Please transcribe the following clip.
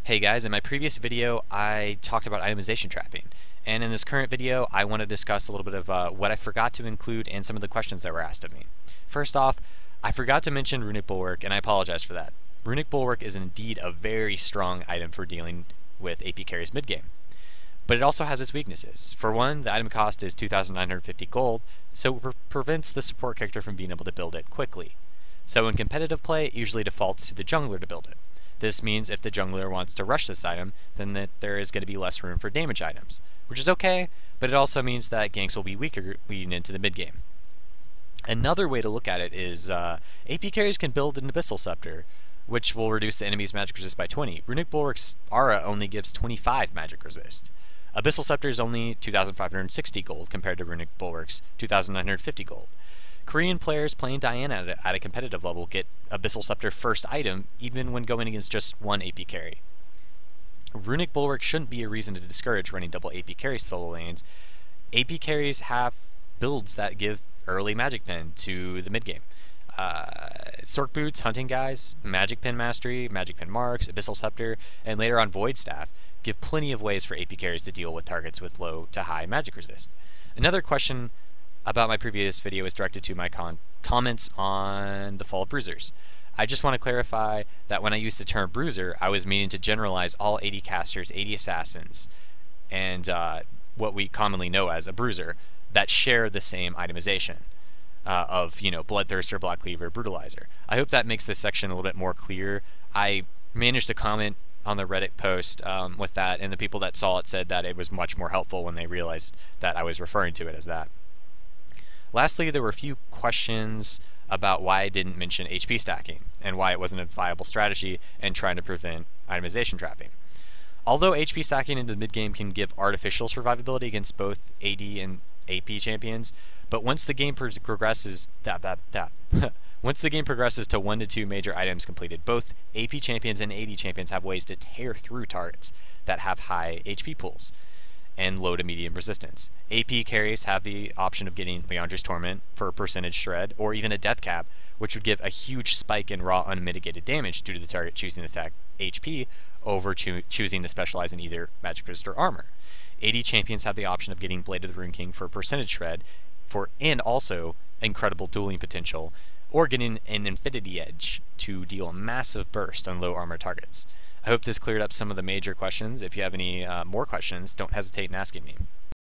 Hey guys, in my previous video I talked about itemization trapping, and in this current video I want to discuss a little bit of what I forgot to include and some of the questions that were asked of me. First off, I forgot to mention Runic Bulwark, and I apologize for that. Runic Bulwark is indeed a very strong item for dealing with AP carries mid-game, but it also has its weaknesses. For one, the item cost is 2,950 gold, so it prevents the support character from being able to build it quickly. So in competitive play, it usually defaults to the jungler to build it. This means if the jungler wants to rush this item, then there is going to be less room for damage items, which is okay, but it also means that ganks will be weaker leading into the mid-game. Another way to look at it is AP carries can build an Abyssal Scepter, which will reduce the enemy's magic resist by 20. Runic Bulwark's Aura only gives 25 magic resist. Abyssal Scepter is only 2,560 gold compared to Runic Bulwark's 2,950 gold. Korean players playing Diana at a competitive level get Abyssal Scepter first item even when going against just one AP carry. Runic Bulwark shouldn't be a reason to discourage running double AP carry solo lanes. AP carries have builds that give early magic pin to the mid game. Sork Boots, Hunting Guys, Magic Pin Mastery, Magic Pin Marks, Abyssal Scepter, and later on Void Staff give plenty of ways for AP carries to deal with targets with low to high magic resist. Another question about my previous video is directed to my comments on the Fall of Bruisers. I just want to clarify that when I used the term bruiser, I was meaning to generalize all AD casters, AD assassins, and what we commonly know as a bruiser that share the same itemization of, Bloodthirster, Black Cleaver, Brutalizer. I hope that makes this section a little bit more clear. I managed to comment on the Reddit post with that, and the people that saw it said that it was much more helpful when they realized that I was referring to it as that. Lastly, there were a few questions about why I didn't mention HP stacking and why it wasn't a viable strategy in trying to prevent itemization trapping. Although HP stacking into the mid-game can give artificial survivability against both AD and AP champions, but once the game progresses once the game progresses to 1 to 2 major items completed, both AP champions and AD champions have ways to tear through targets that have high HP pools and low to medium resistance. AP carries have the option of getting Leandre's Torment for a percentage shred, or even a Death Cap, which would give a huge spike in raw unmitigated damage due to the target choosing to attack HP over choosing to specialize in either magic resist or armor. AD champions have the option of getting Blade of the Rune King for a percentage shred, and also incredible dueling potential, or getting an Infinity Edge to deal a massive burst on low armor targets. I hope this cleared up some of the major questions. If you have any more questions, don't hesitate in asking me.